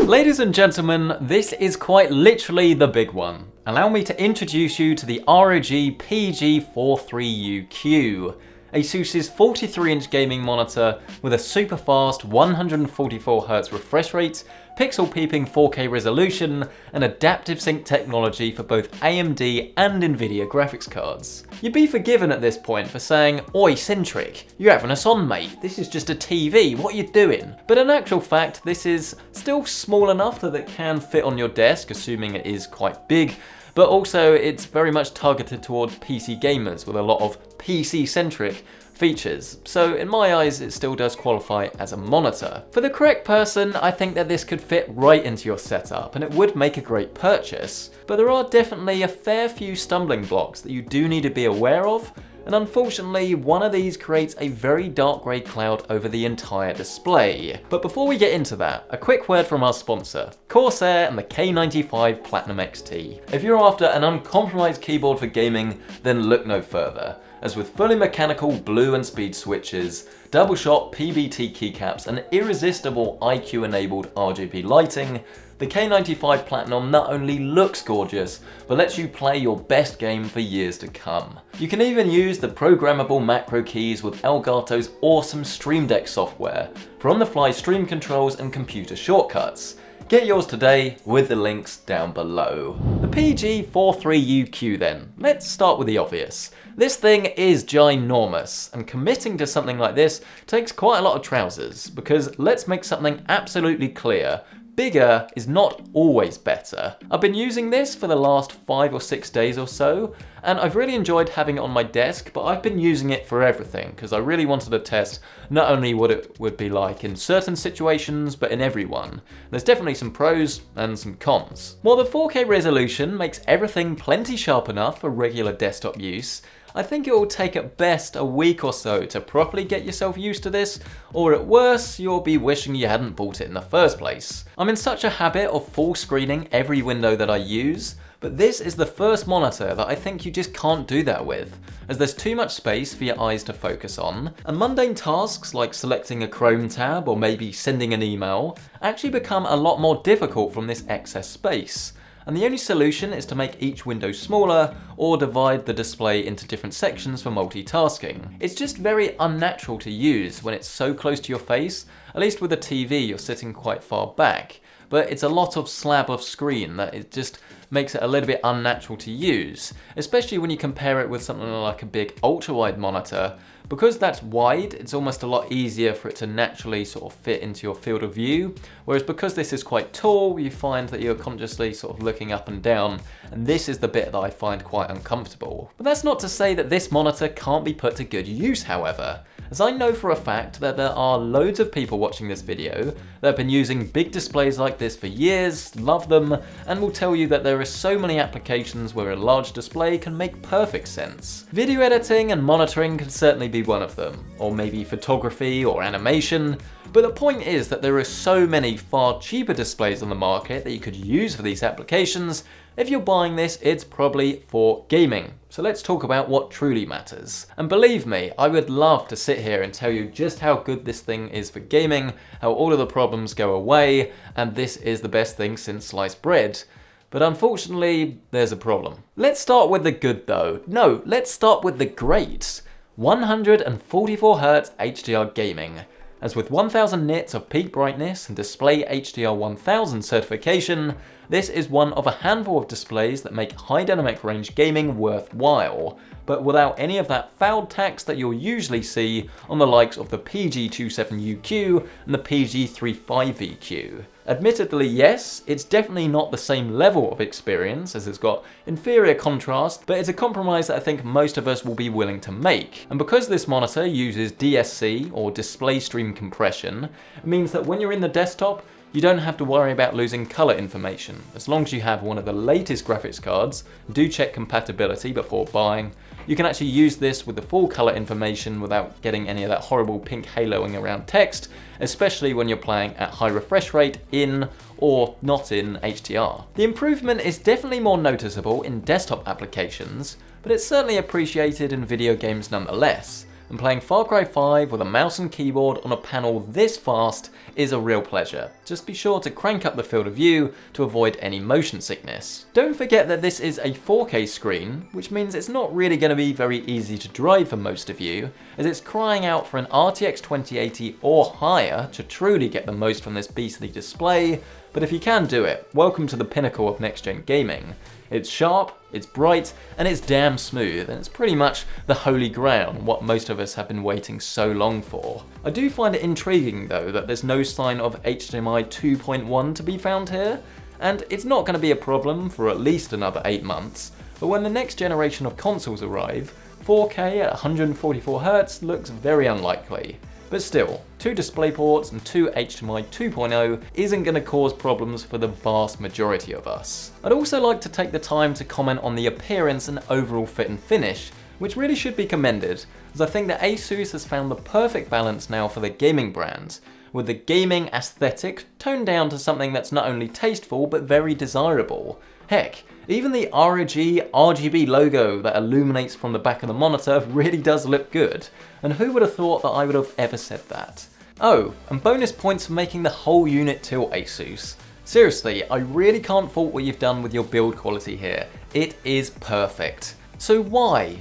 Ladies and gentlemen, this is quite literally the big one. Allow me to introduce you to the ROG PG43UQ, Asus's 43-inch gaming monitor with a super fast 144Hz refresh rate, pixel peeping 4K resolution, and adaptive sync technology for both AMD and Nvidia graphics cards. You'd be forgiven at this point for saying, "Oi Centric, you're having us on mate, this is just a TV, what are you doing?" But in actual fact, this is still small enough that it can fit on your desk, assuming it is quite big, but also it's very much targeted towards PC gamers with a lot of PC centric features, so in my eyes it still does qualify as a monitor. For the correct person, I think that this could fit right into your setup and it would make a great purchase, but there are definitely a fair few stumbling blocks that you do need to be aware of, and unfortunately one of these creates a very dark grey cloud over the entire display. But before we get into that, a quick word from our sponsor, Corsair and the K95 Platinum XT. If you're after an uncompromised keyboard for gaming, then look no further, as with fully mechanical blue and speed switches, double shot PBT keycaps and irresistible IQ enabled RGB lighting, the K95 Platinum not only looks gorgeous, but lets you play your best game for years to come. You can even use the programmable macro keys with Elgato's awesome Stream Deck software for on-the-fly stream controls and computer shortcuts. Get yours today with the links down below. The PG43UQ then. Let's start with the obvious. This thing is ginormous, and committing to something like this takes quite a lot of trousers, because let's make something absolutely clear. Bigger is not always better. I've been using this for the last 5 or 6 days or so, and I've really enjoyed having it on my desk, but I've been using it for everything, because I really wanted to test not only what it would be like in certain situations, but in every one. There's definitely some pros and some cons. While the 4K resolution makes everything plenty sharp enough for regular desktop use, I think it will take at best a week or so to properly get yourself used to this, or at worst, you'll be wishing you hadn't bought it in the first place. I'm in such a habit of full screening every window that I use, but this is the first monitor that I think you just can't do that with, as there's too much space for your eyes to focus on, and mundane tasks like selecting a Chrome tab or maybe sending an email actually become a lot more difficult from this excess space. And the only solution is to make each window smaller or divide the display into different sections for multitasking. It's just very unnatural to use when it's so close to your face, at least with a TV you're sitting quite far back, but it's a lot of slab of screen that it just makes it a little bit unnatural to use, especially when you compare it with something like a big ultra-wide monitor. Because that's wide, it's almost a lot easier for it to naturally sort of fit into your field of view, whereas because this is quite tall, you find that you're consciously sort of looking up and down, and this is the bit that I find quite uncomfortable. But that's not to say that this monitor can't be put to good use, however, as I know for a fact that there are loads of people watching this video that have been using big displays like this for years, love them, and will tell you that there are so many applications where a large display can make perfect sense. Video editing and monitoring can certainly be one of them, or maybe photography or animation, but the point is that there are so many far cheaper displays on the market that you could use for these applications. If you're buying this, it's probably for gaming. So let's talk about what truly matters. And believe me, I would love to sit here and tell you just how good this thing is for gaming, how all of the problems go away, and this is the best thing since sliced bread. But unfortunately, there's a problem. Let's start with the good though. No, let's start with the great. 144Hz HDR gaming. As with 1000 nits of peak brightness and display HDR 1000 certification, this is one of a handful of displays that make high dynamic range gaming worthwhile, but without any of that foul tax that you'll usually see on the likes of the PG43UQ and the PG43UQ. Admittedly, yes, it's definitely not the same level of experience as it's got inferior contrast, but it's a compromise that I think most of us will be willing to make. And because this monitor uses DSC or display stream compression, it means that when you're in the desktop, you don't have to worry about losing color information. As long as you have one of the latest graphics cards, do check compatibility before buying. You can actually use this with the full color information without getting any of that horrible pink haloing around text, especially when you're playing at high refresh rate in or not in HDR. The improvement is definitely more noticeable in desktop applications, but it's certainly appreciated in video games nonetheless, and playing Far Cry 5 with a mouse and keyboard on a panel this fast is a real pleasure. Just be sure to crank up the field of view to avoid any motion sickness. Don't forget that this is a 4K screen, which means it's not really going to be very easy to drive for most of you, as it's crying out for an RTX 2080 or higher to truly get the most from this beastly display, but if you can do it, welcome to the pinnacle of next-gen gaming. It's sharp, it's bright, and it's damn smooth, and it's pretty much the holy grail, what most of us have been waiting so long for. I do find it intriguing though that there's no sign of HDMI 2.1 to be found here, and it's not going to be a problem for at least another 8 months, but when the next generation of consoles arrive, 4K at 144Hz looks very unlikely. But still, 2 DisplayPorts and 2 HDMI 2.0 isn't going to cause problems for the vast majority of us. I'd also like to take the time to comment on the appearance and overall fit and finish, which really should be commended, as I think that Asus has found the perfect balance now for the gaming brand, with the gaming aesthetic toned down to something that's not only tasteful but very desirable. Heck, even the ROG RGB logo that illuminates from the back of the monitor really does look good, and who would have thought that I would have ever said that? Oh, and bonus points for making the whole unit tilt, Asus. Seriously, I really can't fault what you've done with your build quality here. It is perfect. So why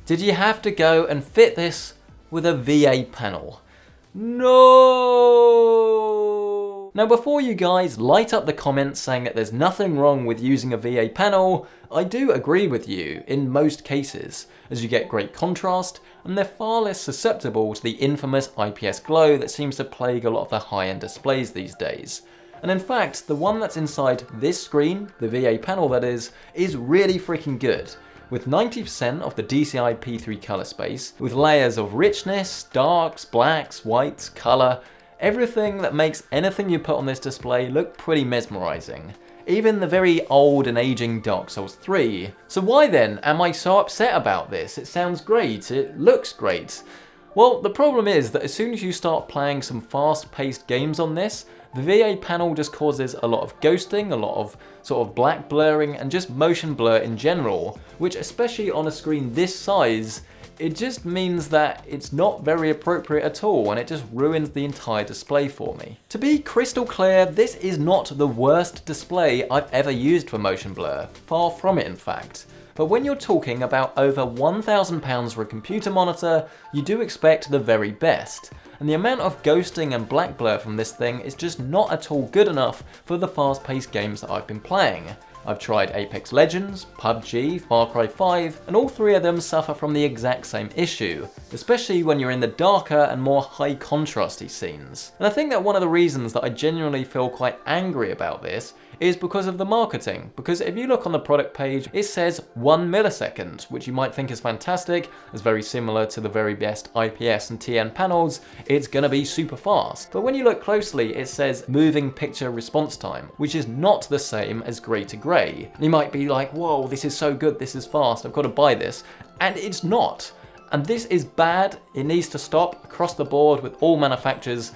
did you have to go and fit this with a VA panel? No! Now before you guys light up the comments saying that there's nothing wrong with using a VA panel, I do agree with you in most cases, as you get great contrast and they're far less susceptible to the infamous IPS glow that seems to plague a lot of the high-end displays these days. And in fact, the one that's inside this screen, the VA panel that is really freaking good, with 90% of the DCI P3 color space, with layers of richness, darks, blacks, whites, color, everything that makes anything you put on this display look pretty mesmerizing. Even the very old and aging Dark Souls 3. So why then am I so upset about this? It sounds great, it looks great. Well, the problem is that as soon as you start playing some fast-paced games on this, the VA panel just causes a lot of ghosting, a lot of sort of black blurring, and just motion blur in general, which especially on a screen this size, it just means that it's not very appropriate at all, and it just ruins the entire display for me. To be crystal clear, this is not the worst display I've ever used for motion blur, far from it in fact. But when you're talking about over £1,000 for a computer monitor, you do expect the very best. And the amount of ghosting and black blur from this thing is just not at all good enough for the fast-paced games that I've been playing. I've tried Apex Legends, PUBG, Far Cry 5, and all 3 of them suffer from the exact same issue, especially when you're in the darker and more high contrasty scenes. And I think that one of the reasons that I genuinely feel quite angry about this is because of the marketing, because if you look on the product page, it says 1 millisecond, which you might think is fantastic, it's very similar to the very best IPS and TN panels, it's gonna be super fast. But when you look closely, it says moving picture response time, which is not the same as grey to grey. You might be like, whoa, this is so good, this is fast, I've got to buy this, and it's not. And this is bad, it needs to stop across the board with all manufacturers,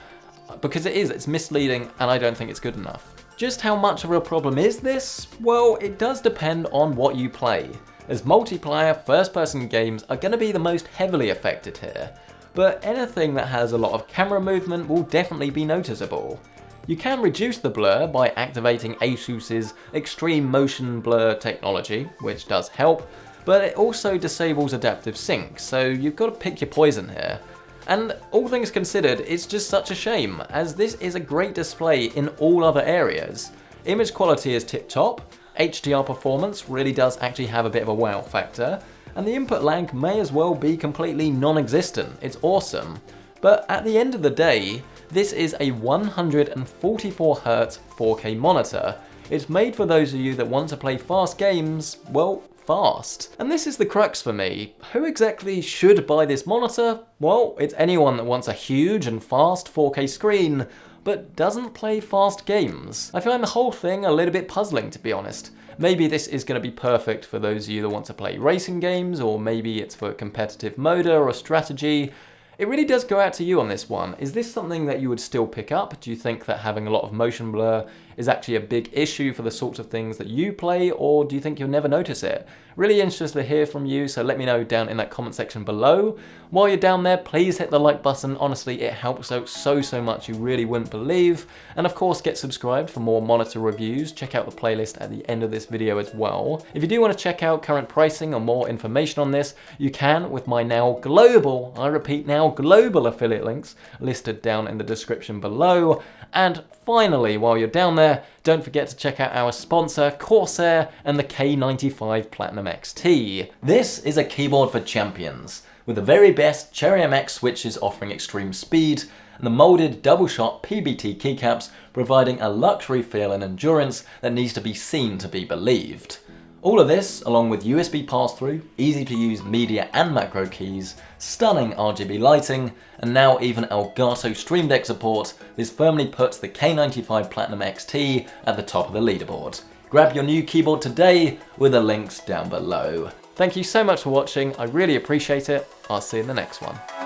because it's misleading and I don't think it's good enough. Just how much of a problem is this? Well, it does depend on what you play, as multiplayer first-person games are going to be the most heavily affected here, but anything that has a lot of camera movement will definitely be noticeable. You can reduce the blur by activating Asus's extreme motion blur technology, which does help, but it also disables adaptive sync, so you've got to pick your poison here. And all things considered, it's just such a shame, as this is a great display in all other areas. Image quality is tip-top, HDR performance really does actually have a bit of a wow factor, and the input lag may as well be completely non-existent, it's awesome. But at the end of the day, this is a 144Hz 4K monitor. It's made for those of you that want to play fast games, well, fast. And this is the crux for me. Who exactly should buy this monitor? Well, it's anyone that wants a huge and fast 4K screen, but doesn't play fast games. I find the whole thing a little bit puzzling, to be honest. Maybe this is going to be perfect for those of you that want to play racing games, or maybe it's for competitive motor or strategy. It really does go out to you on this one. Is this something that you would still pick up? Do you think that having a lot of motion blur is actually a big issue for the sorts of things that you play, or do you think you'll never notice it? Really interested to hear from you, so let me know down in that comment section below. While you're down there, please hit the like button. Honestly, it helps out so much, you really wouldn't believe. And of course, get subscribed for more monitor reviews. Check out the playlist at the end of this video as well. If you do want to check out current pricing or more information on this, you can with my now global, I repeat now global affiliate links listed down in the description below. And finally, while you're down there, don't forget to check out our sponsor, Corsair, and the K95 Platinum XT. This is a keyboard for champions, with the very best Cherry MX switches offering extreme speed, and the molded double-shot PBT keycaps providing a luxury feel and endurance that needs to be seen to be believed. All of this, along with USB pass-through, easy-to-use media and macro keys, stunning RGB lighting, and now even Elgato Stream Deck support, this firmly puts the K95 Platinum XT at the top of the leaderboard. Grab your new keyboard today with the links down below. Thank you so much for watching, I really appreciate it. I'll see you in the next one.